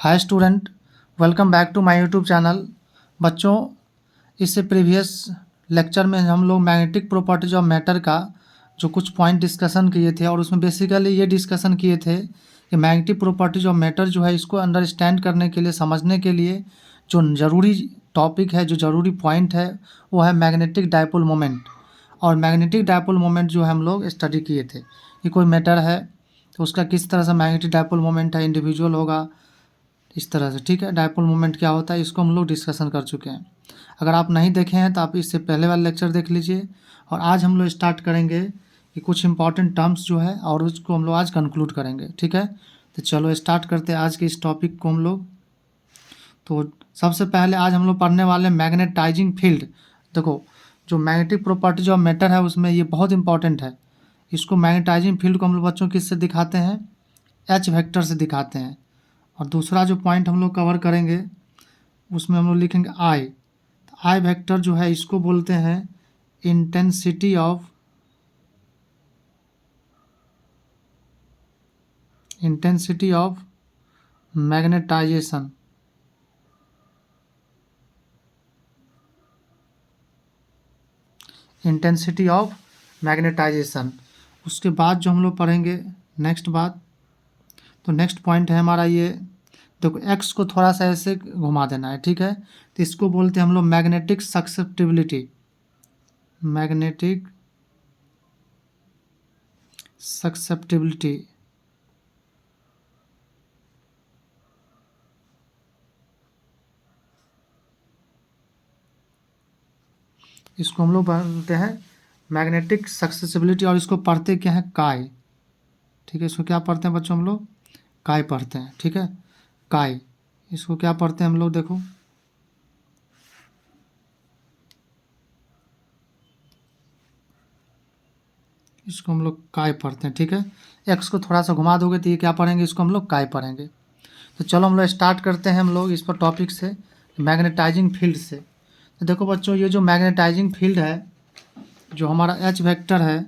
Hi student, welcome back to my YouTube channel. बच्चों, इससे previous lecture में हम लोग मैग्नेटिक प्रॉपर्टीज ऑफ मैटर का जो कुछ पॉइंट डिस्कशन किए थे और उसमें बेसिकली ये डिस्कशन किए थे कि मैग्नेटिक प्रॉपर्टीज ऑफ मैटर जो है इसको अंडरस्टैंड करने के लिए, समझने के लिए जो ज़रूरी टॉपिक है, जो ज़रूरी पॉइंट है वो है मैग्नेटिक डायपोल मोमेंट। और मैग्नेटिक डायपोल मोमेंट जो है हम लोग स्टडी किए थे कि कोई मैटर है तो उसका किस तरह से मैग्नेटिक डायपोल मोमेंट है, इंडिविजुअल होगा, इस तरह से। ठीक है, डायपोल मोमेंट क्या होता है इसको हम लोग डिस्कशन कर चुके हैं। अगर आप नहीं देखे हैं तो आप इससे पहले वाला लेक्चर देख लीजिए। और आज हम लोग स्टार्ट करेंगे कि कुछ इंपॉर्टेंट टर्म्स जो है और उसको हम लोग आज कंक्लूड करेंगे। ठीक है, तो चलो स्टार्ट करते हैं आज के इस टॉपिक को हम लोग। तो सबसे पहले आज हम लोग पढ़ने वाले मैग्नेटाइजिंग फील्ड। देखो, जो मैग्नेटिक प्रॉपर्टीज ऑफ मैटर है उसमें ये बहुत इंपॉर्टेंट है। इसको मैग्नेटाइजिंग फील्ड को हम लोग बच्चों किससे दिखाते हैं? एच वेक्टर से दिखाते हैं। और दूसरा जो पॉइंट हम लोग कवर करेंगे उसमें हम लोग लिखेंगे आई। तो आई वेक्टर जो है इसको बोलते हैं intensity of magnetisation. Intensity of magnetisation. उसके बाद जो हम लोग पढ़ेंगे नेक्स्ट बात, तो नेक्स्ट पॉइंट है हमारा ये। देखो, एक्स को थोड़ा सा ऐसे घुमा देना है। ठीक है, तो इसको बोलते हैं हम लोग मैग्नेटिक सक्सेप्टिबिलिटी। मैग्नेटिक सक्सेप्टिबिलिटी। इसको हम लोग बोलते हैं मैग्नेटिक सक्सेसिबिलिटी। और इसको पढ़ते क्या है? काय। ठीक है, इसको क्या पढ़ते हैं बच्चों? हम लोग काय पढ़ते हैं। ठीक है, काय। इसको क्या पढ़ते हैं हम लोग? देखो, इसको हम लोग काय पढ़ते हैं। ठीक है, एक्स को थोड़ा सा घुमा दोगे तो ये क्या पढ़ेंगे? इसको हम लोग काय पढ़ेंगे। तो चलो हम लोग स्टार्ट करते हैं हम लोग इस पर टॉपिक से, मैग्नेटाइजिंग फील्ड से। तो देखो बच्चों, ये जो मैग्नेटाइजिंग फील्ड है, जो हमारा एच वेक्टर है,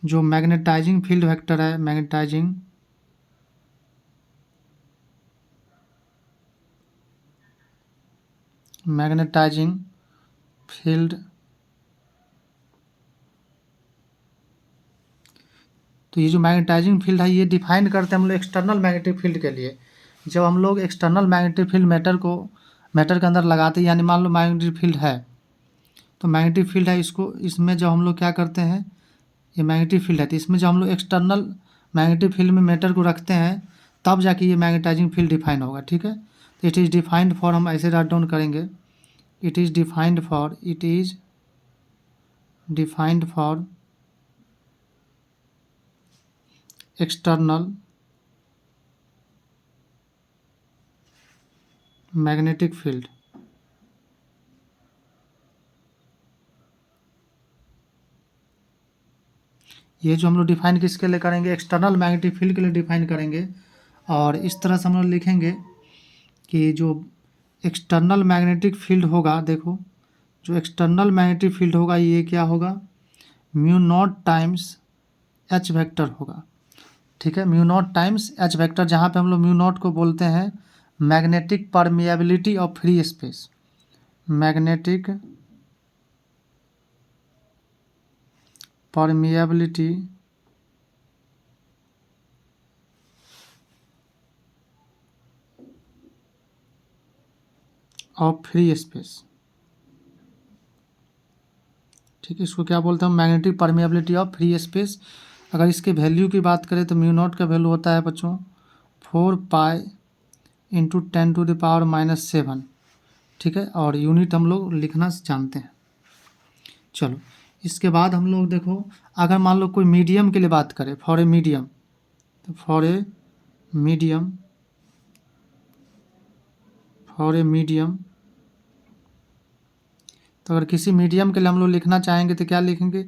जो मैग्नेटाइजिंग फील्ड वेक्टर है, मैग्नेटाइजिंग फील्ड। तो ये जो मैग्नेटाइजिंग फील्ड है ये डिफाइन करते हैं हम लोग एक्सटर्नल मैग्नेटिक फील्ड के लिए। जब हम लोग एक्सटर्नल मैग्नेटिक फील्ड मैटर के अंदर लगाते हैं, यानी मान लो मैग्नेटिक फील्ड है, तो मैग्नेटिक फील्ड है, इसको इसमें जब हम लोग क्या करते हैं, ये मैग्नेटिक फील्ड है, तो इसमें जब हम लोग एक्सटर्नल मैग्नेटिक फील्ड में मैटर को रखते हैं तब जाके ये मैग्नेटाइजिंग फील्ड डिफाइन होगा। ठीक है, तो इट इज़ डिफाइंड फॉर, हम ऐसे राइट डाउन करेंगे, it is defined for external magnetic field. ये जो हम लोग डिफाइन किसके लिए करेंगे? एक्सटर्नल मैग्नेटिक फील्ड के लिए डिफाइन करेंगे। और इस तरह से हम लोग लिखेंगे कि जो एक्सटर्नल मैग्नेटिक फील्ड होगा, देखो, जो एक्सटर्नल मैग्नेटिक फील्ड होगा ये क्या होगा? Mu not times H vector होगा। ठीक है, mu naught times H vector, जहाँ पे हम लोग म्यू नॉट को बोलते हैं magnetic permeability of free space. Magnetic permeability of free space. ठीक है, इसको क्या बोलते हैं? Magnetic permeability of free space. अगर इसके वैल्यू की बात करें तो म्यू नॉट का वैल्यू होता है बच्चों 4 पाई इंटू 10⁻⁻⁷। ठीक है, और यूनिट हम लोग लिखना जानते हैं। चलो, इसके बाद हम लोग देखो, अगर मान लो कोई मीडियम के लिए बात करें, फॉर ए मीडियम, तो फॉर ए मीडियम, तो अगर किसी मीडियम के लिए हम लोग लिखना चाहेंगे तो क्या लिखेंगे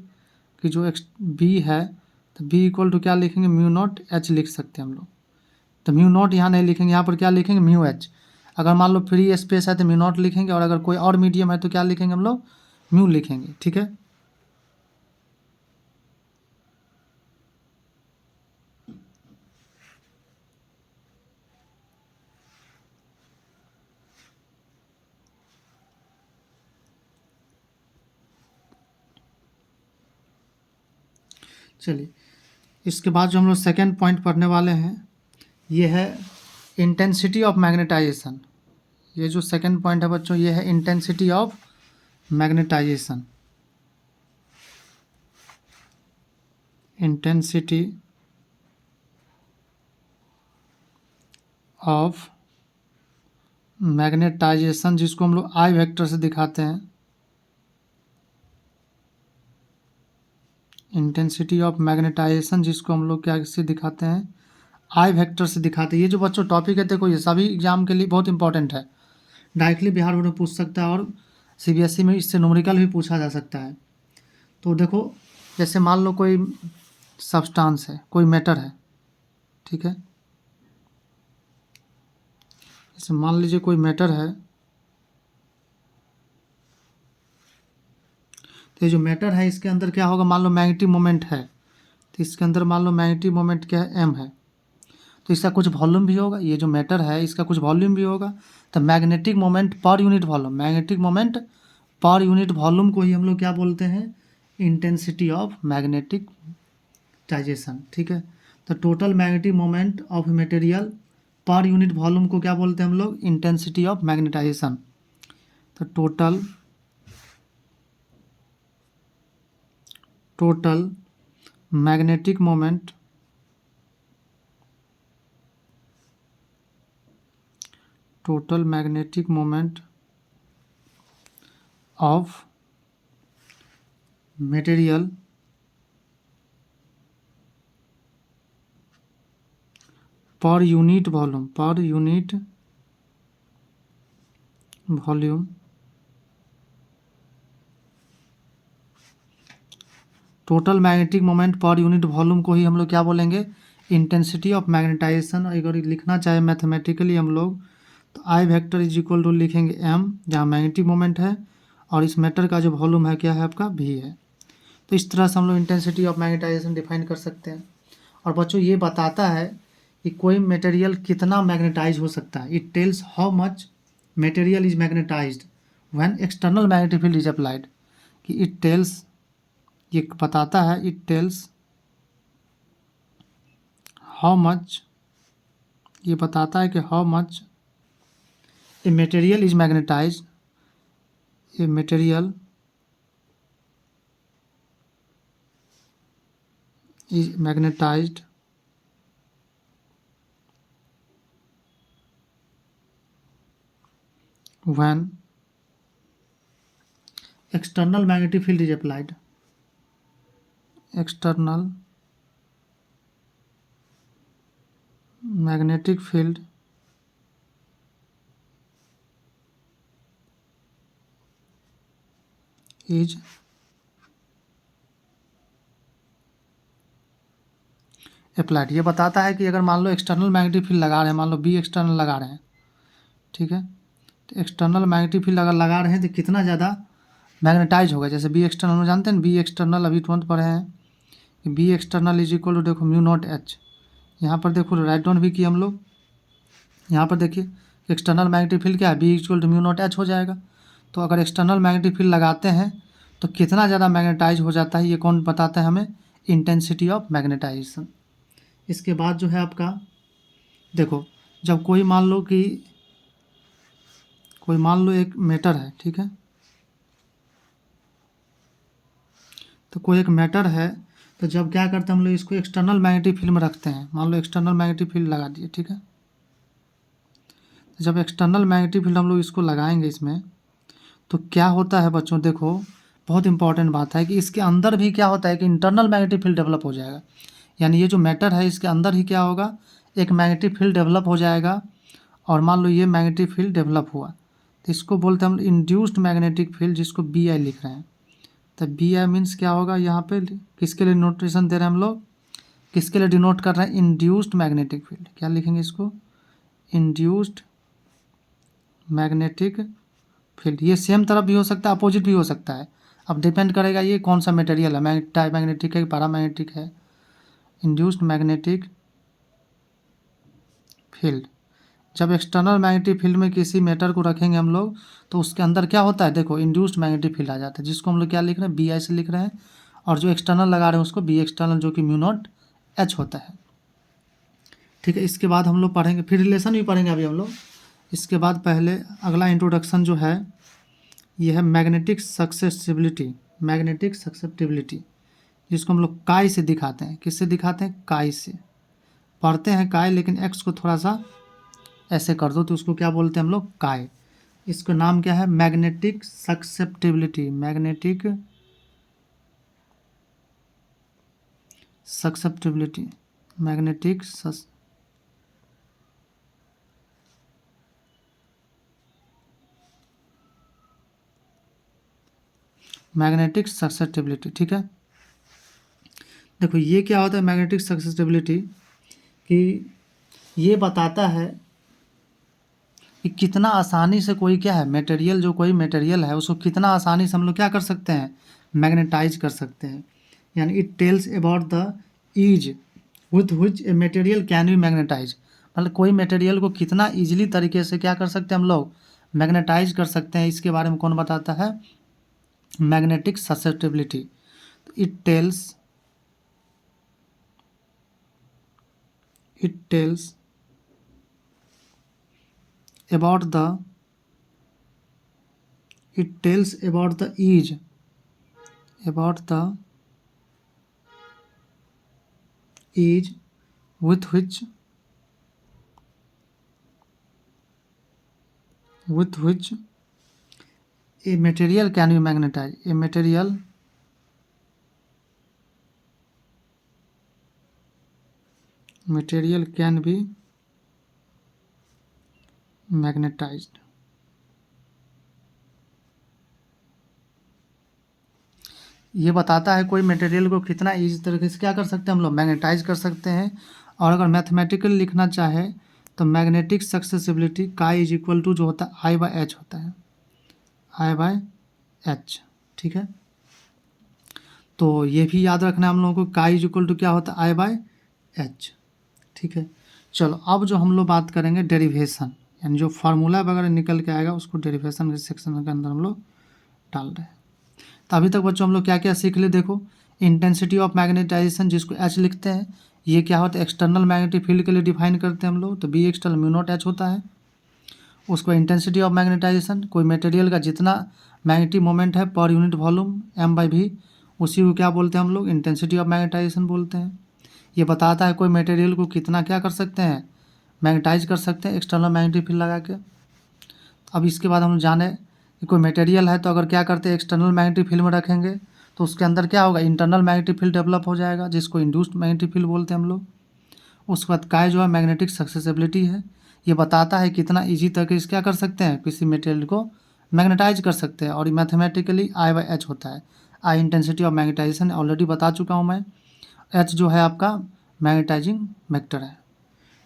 कि जो बी है, तो बी इक्वल टू क्या लिखेंगे? म्यू नॉट एच लिख सकते हैं हम लोग। तो म्यू नॉट यहाँ नहीं लिखेंगे, यहाँ पर क्या लिखेंगे? Mu H. अगर मान लो फ्री स्पेस है तो म्यू नॉट लिखेंगे, और अगर कोई और मीडियम है तो क्या लिखेंगे हम लोग? म्यू लिखेंगे। ठीक है, चलिए, इसके बाद जो हम लोग सेकेंड पॉइंट पढ़ने वाले हैं ये है इंटेंसिटी ऑफ मैग्नेटाइजेशन। ये जो सेकेंड पॉइंट है बच्चों, ये है intensity of magnetisation. Intensity of magnetisation, जिसको हम लोग आई वेक्टर से दिखाते हैं। इंटेंसिटी ऑफ मैग्नेटाइजेशन जिसको हम लोग क्या से दिखाते हैं, आई वेक्टर से दिखाते हैं। ये जो बच्चों टॉपिक है, देखो ये सभी एग्जाम के लिए बहुत इंपॉर्टेंट है। डायरेक्टली बिहार बोर्ड में पूछ सकता है और सीबीएसई में इससे न्यूमेरिकल भी पूछा जा सकता है। तो देखो, जैसे मान लो कोई सब्सटेंस है, कोई मैटर है, ठीक है। जैसे मान लीजिए कोई मैटर है, तो ये जो मैटर है इसके अंदर क्या होगा, मान लो मैग्नेटिक मोमेंट है, तो इसके अंदर मान लो मैग्नेटिक मोमेंट क्या है, एम है। तो इसका कुछ वॉल्यूम भी होगा, ये जो मैटर है इसका कुछ वॉल्यूम भी होगा। तो मैग्नेटिक मोमेंट पर यूनिट वॉल्यूम, मैग्नेटिक मोमेंट पर यूनिट वॉल्यूम को ही हम लोग क्या बोलते हैं, इंटेंसिटी ऑफ मैग्नेटिकटाइजेशन, ठीक है। तो total magnetic moment of material पर यूनिट वॉल्यूम को क्या बोलते हैं हम लोग, इंटेंसिटी ऑफ मैग्नेटाइजेशन। तो total magnetic moment of material पर unit volume total magnetic moment पर यूनिट वॉल्यूम को ही हम लोग क्या बोलेंगे, इंटेंसिटी ऑफ मैग्नेटाइजेशन। अगर लिखना चाहे मैथमेटिकली हम लोग, तो आई वेक्टर इज इक्वल टू लिखेंगे एम, जहाँ मैग्नेटिक मोमेंट है, और इस मैटर का जो वॉल्यूम है क्या है आपका, वी है। तो इस तरह से हम लोग इंटेंसिटी ऑफ मैग्नेटाइजेशन डिफाइन कर सकते हैं। और बच्चों ये बताता है कि कोई मटेरियल कितना मैग्नेटाइज हो सकता है। It tells how much material is magnetised when external magnetic field is applied. कि इट टेल्स, ये बताता है, इट टेल्स हाउ मच, ये बताता है कि how much a material is magnetised, a material is magnetised when external magnetic field is applied, external magnetic field is applied. ये बताता है कि अगर मान लो एक्सटर्नल मैग्नेटिक फील्ड लगा रहे हैं, मान लो बी एक्सटर्नल लगा रहे हैं, ठीक है। तो एक्सटर्नल मैग्नेटिक फील्ड अगर लगा रहे हैं तो कितना ज़्यादा मैग्नेटाइज होगा। जैसे बी एक्सटर्नल में जानते हैं, बी एक्सटर्नल अभी तुरंत पढ़े हैं कि B external is equal to, देखो म्यू नॉट एच, यहाँ पर देखो राइट डाउन भी किए हम लोग। यहाँ पर देखिए एक्सटर्नल मैग्नेटिक फील्ड क्या है, B equal to mu naught H हो जाएगा। तो अगर एक्सटर्नल मैग्नेटिक फील्ड लगाते हैं तो कितना ज़्यादा मैग्नेटाइज हो जाता है, ये कौन बताता है हमें, इंटेंसिटी ऑफ मैग्नेटाइजेशन। इसके बाद जो है आपका, देखो जब कोई मान लो एक मैटर है, ठीक है। तो कोई एक मैटर है, तो जब क्या करते हैं हम लोग, इसको एक्सटर्नल मैग्नेटिक फील्ड में रखते हैं। मान लो एक्सटर्नल मैग्नेटिक फील्ड लगा दिए, ठीक है। तो जब एक्सटर्नल मैग्नेटिक फील्ड हम लोग इसको लगाएंगे इसमें, तो क्या होता है बच्चों, देखो बहुत इंपॉर्टेंट बात है कि इसके अंदर भी क्या होता है कि इंटरनल मैग्नेटिक फील्ड डेवलप हो जाएगा। यानी ये जो मैटर है इसके अंदर ही क्या होगा, एक मैग्नेटिक फील्ड डेवलप हो जाएगा। और मान लो ये मैग्नेटिक फील्ड डेवलप हुआ, तो इसको बोलते हैं हम इंड्यूस्ड मैग्नेटिक फील्ड, जिसको बी आई लिख रहे हैं। तो बी आई मीन्स क्या होगा, यहाँ पे किसके लिए नोटेशन दे रहे हैं हम लोग, किसके लिए डिनोट कर रहे हैं, इंड्यूस्ड मैग्नेटिक फील्ड। क्या लिखेंगे इसको, इंड्यूस्ड मैग्नेटिक फील्ड। ये सेम तरफ भी हो सकता है, अपोजिट भी हो सकता है। अब डिपेंड करेगा ये कौन सा मटेरियल है, मैग्नेटिक है, पैरामैग्नेटिक है। इंड्यूस्ड मैग्नेटिक फील्ड, जब एक्सटर्नल मैग्नेटिक फील्ड में किसी मैटर को रखेंगे हम लोग, तो उसके अंदर क्या होता है, देखो इंड्यूस्ड मैग्नेटिक फील्ड आ जाता है, जिसको हम लोग क्या लिख रहे हैं, बी आई से लिख रहे हैं। और जो एक्सटर्नल लगा रहे हैं उसको बी एक्सटर्नल, जो कि म्यू नॉट एच होता है। ठीक है, इसके बाद हम लोग पढ़ेंगे, फिर रिलेशन भी पढ़ेंगे अभी हम लोग। इसके बाद पहले अगला इंट्रोडक्शन जो है ये है मैग्नेटिक सक्सेसिबिलिटी। मैग्नेटिक सक्सेप्टिबिलिटी जिसको हम लोग काई से दिखाते हैं। किससे दिखाते हैं? काई से। पढ़ते हैं काई, लेकिन एक्स को थोड़ा सा ऐसे कर दो तो उसको क्या बोलते हैं हम लोग? काई। इसका नाम क्या है? Magnetic susceptibility. Magnetic susceptibility. Magnetic magnetic susceptibility. ठीक है, देखो ये क्या होता है मैग्नेटिक सक्सेप्टिबिलिटी, कि ये बताता है कि कितना आसानी से कोई क्या है मटेरियल, जो कोई मटेरियल है उसको कितना आसानी से हम लोग क्या कर सकते हैं? मैग्नेटाइज कर सकते हैं। यानी it tells about the ease with which a material can be magnetize. मतलब कोई मटेरियल को कितना ईजिली तरीके से क्या कर सकते हैं हम लोग? मैग्नेटाइज कर सकते हैं। इसके बारे में कौन बताता है? Magnetic susceptibility. It tells about the ease with which a material can be magnetized. A material can be magnetised. ये बताता है कोई मटेरियल को कितना इजी तरीके से क्या कर सकते हैं हम लोग? मैग्नेटाइज कर सकते हैं। और अगर मैथमेटिकली लिखना चाहे तो मैग्नेटिक सक्सेसिबिलिटी काई इज इक्वल टू जो होता है आई बाय एच होता है। आई बाय एच। ठीक है, तो ये भी याद रखना है हम लोगों को, काई इज इक्वल टू क्या होता है? आई बाय एच। ठीक है, चलो अब जो हम लोग बात करेंगे डेरिवेशन, यानी जो फार्मूला वगैरह निकल के आएगा उसको डेरिवेशन के सेक्शन के अंदर हम लोग डाल रहे हैं। तो अभी तक बच्चों हम लोग क्या क्या सीख ले? देखो, इंटेंसिटी ऑफ मैग्नेटाइजेशन जिसको एच लिखते हैं, ये क्या होता है? एक्सटर्नल मैग्नेटिक फील्ड के लिए डिफाइन करते हैं हम लोग, तो B external mu naught H होता है। उसको इंटेंसिटी ऑफ मैग्नेटाइजेशन, कोई मटेरियल का जितना मैग्नेटिक मोमेंट है per unit volume M by V, उसी को क्या बोलते हैं हम लोग? इंटेंसिटी ऑफ मैग्नेटाइजेशन बोलते हैं। ये बताता है कोई मटेरियल को कितना क्या कर सकते हैं? मैग्नेटाइज कर सकते हैं एक्सटर्नल मैग्नेटिक फील्ड लगा के। अब इसके बाद हम जाने कि कोई मटेरियल है तो अगर क्या करते हैं एक्सटर्नल मैग्नेटिक फील्ड में रखेंगे तो उसके अंदर क्या होगा? इंटरनल मैग्नेटिक फील्ड डेवलप हो जाएगा, जिसको इंड्यूस्ड मैग्नेटिक फील्ड बोलते हैं हम लोग। उसके बाद काय जो है मैग्नेटिक सक्सेसिबिलिटी है, ये बताता है कितना ईजी तरीके से क्या कर सकते हैं किसी मटेरियल को मैग्नेटाइज कर सकते हैं। और ये मैथमेटिकली आई बाई एच होता है। आई इंटेंसिटी ऑफ मैग्नेटाइजेशन ऑलरेडी बता चुका हूँ मैं। एच जो है आपका मैग्नेटाइजिंग वेक्टर है।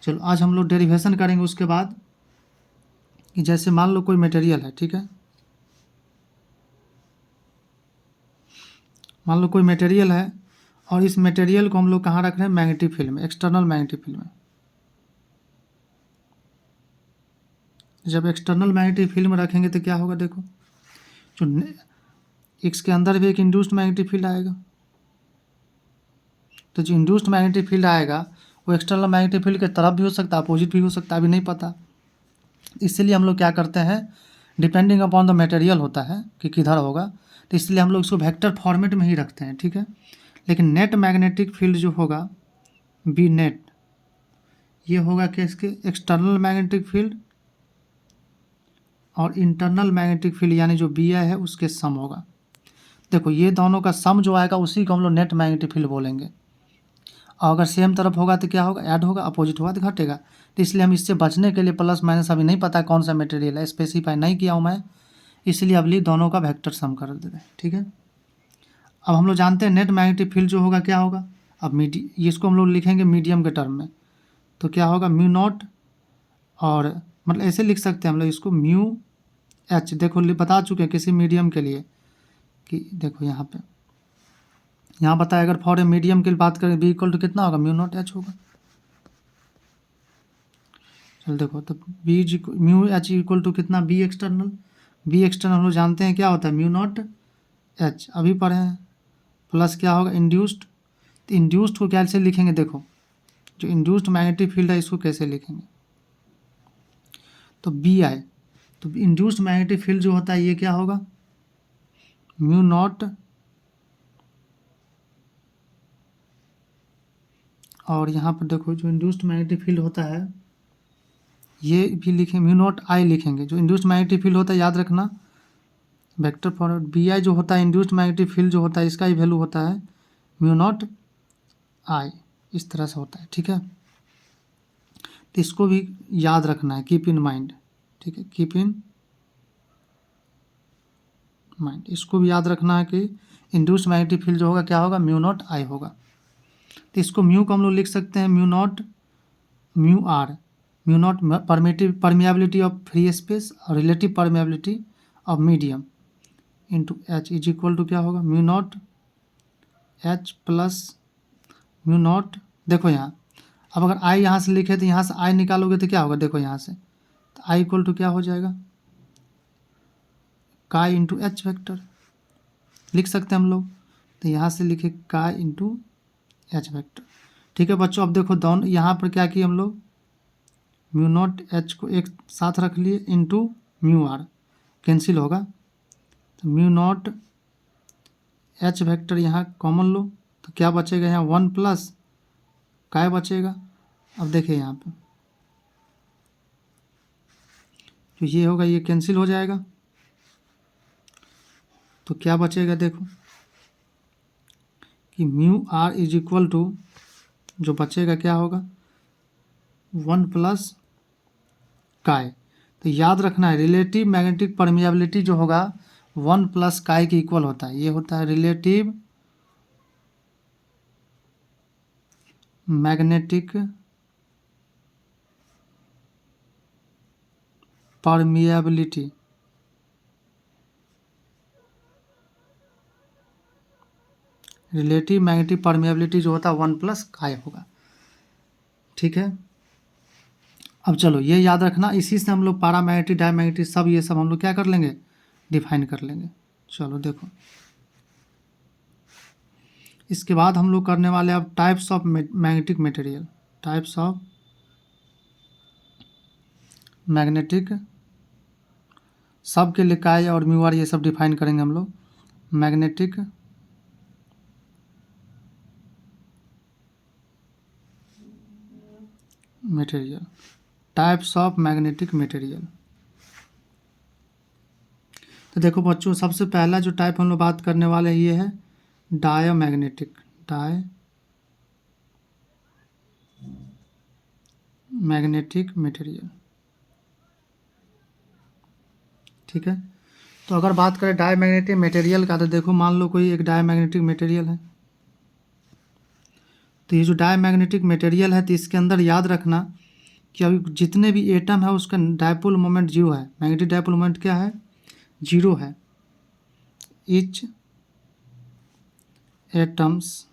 चलो आज हम लोग डेरिवेशन करेंगे उसके बाद, कि जैसे मान लो कोई मटेरियल है, ठीक है, मान लो कोई मटेरियल है और इस मटेरियल को हम लोग कहाँ रख रहे हैं? मैग्नेटिक फील्ड में, एक्सटर्नल मैग्नेटिक फील्ड में। जब एक्सटर्नल मैग्नेटिक फील्ड में रखेंगे तो क्या होगा? देखो, जो इसके अंदर भी एक इंड्यूस्ड मैग्नेटिक फील्ड आएगा, तो जो इंड्यूस्ड मैग्नेटिक फील्ड आएगा वो एक्सटर्नल मैग्नेटिक फील्ड के तरफ भी हो सकता है, अपोजिट भी हो सकता है, अभी नहीं पता। इसलिए हम लोग क्या करते हैं, डिपेंडिंग अपॉन द मटेरियल होता है कि किधर होगा, तो इसलिए हम लोग इसको वेक्टर फॉर्मेट में ही रखते हैं। ठीक है, लेकिन नेट मैग्नेटिक फील्ड जो होगा बी नेट, ये होगा कि इसके एक्सटर्नल मैग्नेटिक फील्ड और इंटरनल मैग्नेटिक फील्ड यानी जो बी आई है उसके सम होगा। देखो ये दोनों का सम जो आएगा उसी को हम लोग नेट मैग्नेटिक फील्ड बोलेंगे। और अगर सेम तरफ होगा तो क्या होगा? ऐड होगा, अपोजिट होगा तो घटेगा। तो इसलिए हम इससे बचने के लिए प्लस माइनस अभी नहीं पता कौन सा मटेरियल है, स्पेसिफाई नहीं किया हूँ मैं, इसलिए अभी दोनों का वेक्टर सम कर देते हैं। ठीक है, अब हम लोग जानते हैं नेट मैग्नेटिक फील्ड जो होगा क्या होगा? अब इसको हम लोग लिखेंगे मीडियम के टर्म में, तो क्या होगा? म्यू नॉट, और मतलब ऐसे लिख सकते हैं हम लोग इसको म्यू एच। देखो बता चुके हैं किसी मीडियम के लिए कि देखो यहाँ बताया, अगर फॉर ए मीडियम की बात करें बी इक्वल टू कितना होगा? म्यू नॉट एच होगा। चल देखो, तो B mu H equal to कितना? B external. बी एक्सटर्नल हम लोग जानते हैं क्या होता है? म्यू नॉट एच, अभी पढ़े हैं, प्लस क्या होगा इंड्यूस्ड। तो इंड्यूस्ड को कैसे लिखेंगे, देखो जो इंड्यूस्ड मैग्नेटिक फील्ड है इसको कैसे लिखेंगे, तो बी आई। तो इंड्यूस्ड मैग्नेटिक फील्ड जो होता है ये क्या होगा, म्यू नॉट, और यहाँ पर देखो जो इंड्यूस्ड मैग्नेटिक फील्ड होता है ये भी लिखेंगे, म्यू नॉट आई लिखेंगे। जो इंड्यूस्ड मैग्नेटिक फील्ड होता है याद रखना वेक्टर फॉरवर्ड बी आई जो होता है, इंड्यूस्ड मैग्नेटिक फील्ड जो होता है इसका ही वैल्यू होता है म्यू नॉट आई, इस तरह से होता है, ठीक है। तो इसको भी याद रखना है, कीप इन माइंड, ठीक है, कीप इन माइंड। इसको भी याद रखना है कि इंड्यूस्ड मैग्नेटिक फील्ड जो होगा क्या होगा, म्यू नॉट आई होगा। तो इसको म्यू को हम लोग लिख सकते हैं mu naught mu R, mu naught permeability of free space और relative permeability of medium into H is equal to क्या होगा, mu naught H plus mu naught. देखो यहाँ अब अगर आई यहाँ से लिखे तो यहाँ से आई निकालोगे तो क्या होगा, देखो यहाँ से तो आई इक्वल टू क्या हो जाएगा, काई इंटू एच वेक्टर लिख सकते हैं हम लोग। तो यहाँ से लिखे काई इंटू एच वेक्टर, ठीक है बच्चों। अब देखो दोनों यहाँ पर क्या किए हम लोग, म्यू नॉट एच को एक साथ रख लिए इंटू म्यू आर, कैंसिल होगा तो म्यू नॉट एच वेक्टर यहाँ कॉमन लो तो क्या बचेगा, यहाँ वन प्लस काय बचेगा। अब देखिए यहाँ पे तो ये होगा, ये कैंसिल हो जाएगा तो क्या बचेगा, देखो कि mu R is equal to जो बचेगा क्या होगा, वन प्लस काय। तो याद रखना है रिलेटिव मैग्नेटिक परमिएबिलिटी जो होगा वन प्लस काय के इक्वल होता है, ये होता है relative magnetic permeability, relative magnetic permeability जो होता है वन प्लस काय होगा, ठीक है। अब चलो ये याद रखना, इसी से हम लोग पैरामैग्नेटिक डायमैग्नेटिक सब ये सब हम लोग क्या कर लेंगे, डिफाइन कर लेंगे। चलो देखो इसके बाद हम लोग करने वाले अब types of magnetic material, types of magnetic, सब के लिए काय और म्यू आर ये सब डिफाइन करेंगे हम लोग। Magnetic material, types of magnetic material. तो देखो बच्चों सबसे पहला जो टाइप हम लोग बात करने वाले हैं ये है डायमैग्नेटिक, डायमैग्नेटिक मटेरियल, ठीक है। तो अगर बात करें डायमैग्नेटिक मटेरियल का तो देखो मान लो कोई एक डायमैग्नेटिक मटेरियल है, तो ये जो डायमैग्नेटिक मटेरियल है तो इसके अंदर याद रखना कि अभी जितने भी एटम है उसका डायपोल मोमेंट जीरो है, मैग्नेटिक डायपोल मोमेंट क्या है, जीरो है। ईच एटम्स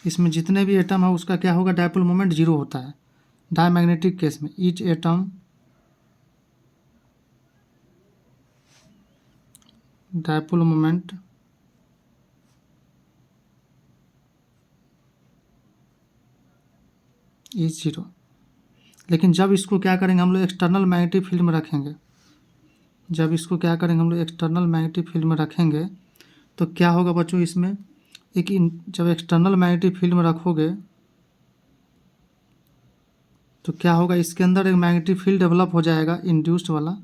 इसमें जितने भी एटम है उसका क्या होगा, डायपोल मोमेंट जीरो होता है डायमैग्नेटिक केस में। Each atom dipole moment is zero. लेकिन जब इसको क्या करेंगे हम लोग एक्सटर्नल मैग्नेटिक फील्ड में रखेंगे, जब इसको क्या करेंगे हम लोग एक्सटर्नल मैग्नेटिक फील्ड में रखेंगे तो क्या होगा बच्चों, इसमें एक जब एक्सटर्नल मैग्नेटिक फील्ड में रखोगे तो क्या होगा, इसके अंदर एक मैग्नेटिक फील्ड डेवलप हो जाएगा इंड्यूस्ड वाला,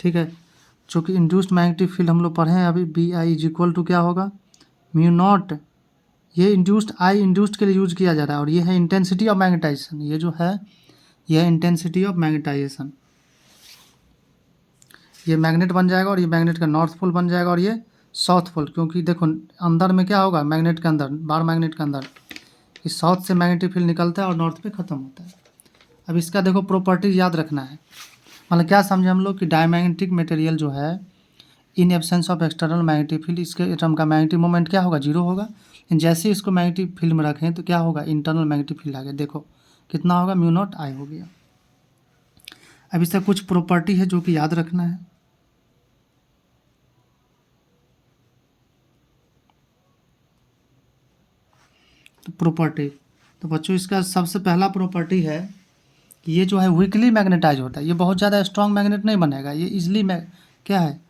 ठीक है। जो कि इंड्यूस्ड मैग्नेटिक फील्ड हम लोग पढ़े हैं अभी, B I is equal to क्या होगा, म्यू नॉट, ये इंड्यूस्ड आई इंड्यूस्ड के लिए यूज किया जा रहा है और ये है इंटेंसिटी ऑफ मैग्नेटाइजेशन, ये जो है ये है इंटेंसिटी ऑफ मैग्नेटाइजेशन। ये मैग्नेट बन जाएगा और ये मैग्नेट का नॉर्थ पोल बन जाएगा और ये साउथ पोल, क्योंकि देखो अंदर में क्या होगा, मैग्नेट के अंदर, बार मैग्नेट के अंदर इस साउथ से मैग्नेटिक फील्ड निकलता है और नॉर्थ पे ख़त्म होता है। अब इसका देखो प्रॉपर्टीज याद रखना है, मतलब क्या समझे हम लोग कि डायमैग्नेटिक मटेरियल जो है in absence of external magnetic field इसके एटम का मैग्नेटिक मोमेंट क्या होगा, जीरो होगा। लेकिन जैसे इसको मैग्नेटिक फील्ड में रखें तो क्या होगा, इंटरनल मैग्नेटिक फील्ड आ गया। देखो कितना होगा, म्यू नॉट आई हो गया। अब इसका कुछ प्रॉपर्टी है जो कि याद रखना है। तो प्रॉपर्टी, तो बच्चों इसका सबसे पहला प्रॉपर्टी है कि ये जो है वीकली मैग्नेटाइज होता है। ये बहुत ज़्यादा स्ट्रॉन्ग मैग्नेट नहीं बनेगा, ये इजली क्या है,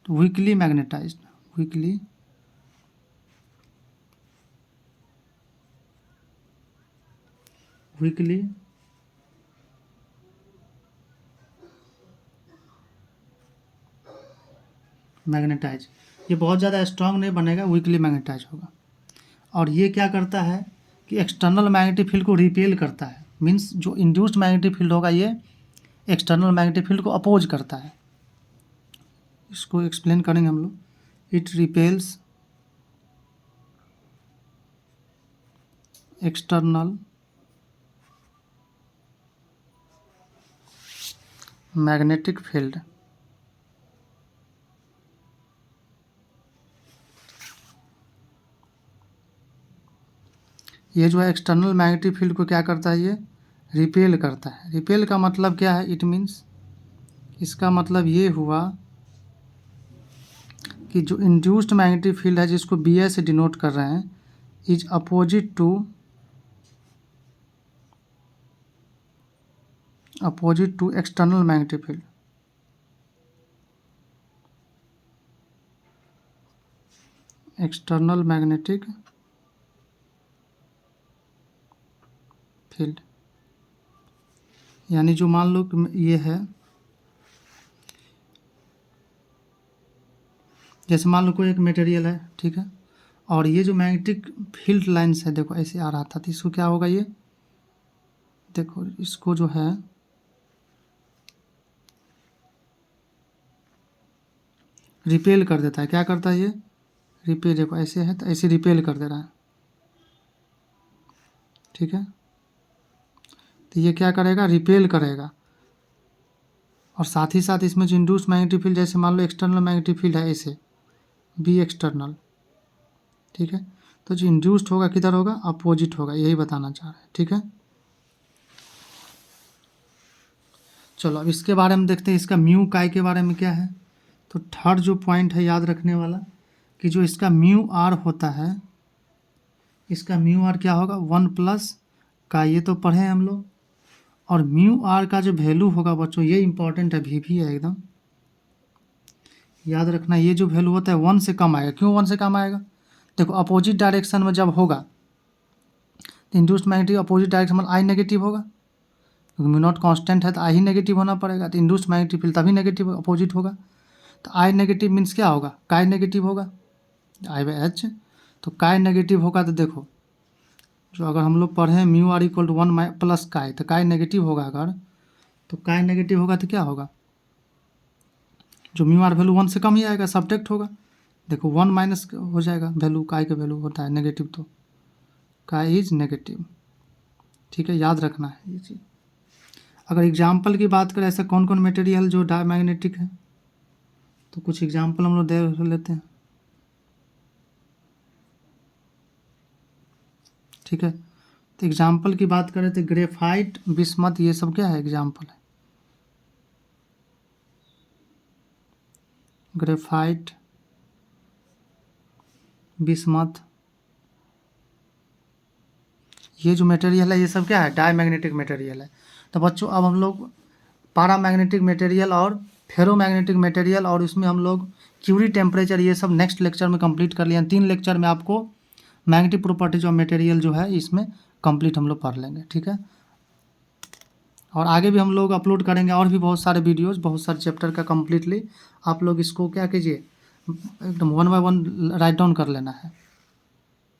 तो वीकली मैग्नेटाइज, वीकली मैग्नेटाइज, ये बहुत ज़्यादा स्ट्रॉन्ग नहीं बनेगा, वीकली मैग्नेटाइज होगा। और ये क्या करता है कि एक्सटर्नल मैग्नेटिक फील्ड को रिपेल करता है। मीन्स जो इंड्यूस्ड मैग्नेटिक फील्ड होगा ये एक्सटर्नल मैग्नेटिक फील्ड को अपोज करता है। इसको एक्सप्लेन करेंगे हम लोग। It repels external magnetic field, ये जो है एक्सटर्नल मैग्नेटिक फील्ड को क्या करता है, ये रिपेल करता है। रिपेल का मतलब क्या है, इट मीन्स, इसका मतलब ये हुआ कि जो इंड्यूस्ड मैग्नेटिक फील्ड है जिसको बी ए से डिनोट कर रहे हैं, is opposite to external magnetic field. External magnetic field यानी जो मान लो कि ये है, जैसे मान लो कोई एक मटेरियल है, ठीक है, और ये जो मैग्नेटिक फील्ड लाइन्स है, देखो ऐसे आ रहा था, तो इसको क्या होगा, ये देखो इसको जो है रिपेल कर देता है। क्या करता है ये, रिपेल, देखो ऐसे है तो ऐसे रिपेल कर दे रहा है, ठीक है। तो ये क्या करेगा, रिपेल करेगा। और साथ ही साथ इसमें जो इंड्यूस्ड मैग्नेटिक फील्ड, जैसे मान लो एक्सटर्नल मैग्नेटिक फील्ड है ऐसे बी एक्सटर्नल, ठीक है, तो जो इंड्यूस्ड होगा किधर होगा, अपोजिट होगा, यही बताना चाह रहे हैं, ठीक है। चलो अब इसके बारे में देखते हैं, इसका म्यू काय के बारे में क्या है। तो थर्ड जो पॉइंट है याद रखने वाला, कि जो इसका म्यू आर होता है, इसका म्यू आर क्या होगा, 1+ का, ये तो पढ़े हैं हम लोग। और म्यू आर का जो वैल्यू होगा बच्चों, ये इंपॉर्टेंट है, भी है एकदम याद रखना। ये जो वैल्यू होता है 1 से कम आएगा। क्यों 1 से कम आएगा, देखो अपोजिट डायरेक्शन में जब होगा तो इंड्यूस्ड मैग्नेटिक अपोजिट डायरेक्शन में आई नेगेटिव होगा, क्योंकि म्यू नॉट कांस्टेंट है तो आई ही नेगेटिव होना पड़ेगा। तो इंड्यूस्ड मैग्नेटिक फील्ड तभी नेगेटिव अपोजिट होगा। तो आई नेगेटिव मीन्स क्या होगा, काय नेगेटिव होगा, I/H। तो काय नेगेटिव होगा तो देखो, जो अगर हम लोग पढ़ें म्यू आर इक्वल टू 1+ काय, तो काय नेगेटिव होगा अगर, तो काय नेगेटिव होगा तो क्या होगा, जो म्यू आर वैल्यू 1 से कम ही आएगा, सब्ट्रैक्ट होगा। देखो 1 माइनस हो जाएगा वैल्यू, काय का वैल्यू होता है नेगेटिव, तो काय इज नेगेटिव, ठीक है, याद रखना है ये चीज़। अगर एग्जाम्पल की बात करें, ऐसा कौन कौन मटेरियल जो डायमैग्नेटिक है, तो कुछ एग्जाम्पल हम लोग देख लेते हैं, ठीक है। तो एग्जाम्पल की बात करें तो ग्रेफाइट, बिस्मथ, ये सब क्या है, एग्जाम्पल है। ग्रेफाइट, बिस्मथ, ये जो मटेरियल है ये सब क्या है, डायमैग्नेटिक मटेरियल है। तो बच्चों अब हम लोग पैरामैग्नेटिक मटेरियल और फेरोमैग्नेटिक मटेरियल, और इसमें हम लोग क्यूरी, टेम्परेचर, ये सब नेक्स्ट लेक्चर में कंप्लीट कर लिया। 3 लेक्चर में आपको मैग्नेटिक प्रॉपर्टीज ऑफ मटेरियल जो है इसमें कंप्लीट हम लोग पढ़ लेंगे, ठीक है। और आगे भी हम लोग अपलोड करेंगे और भी बहुत सारे वीडियोस, बहुत सारे चैप्टर का कम्प्लीटली। आप लोग इसको क्या कीजिए, एकदम 1 बाय 1 राइट डाउन कर लेना है।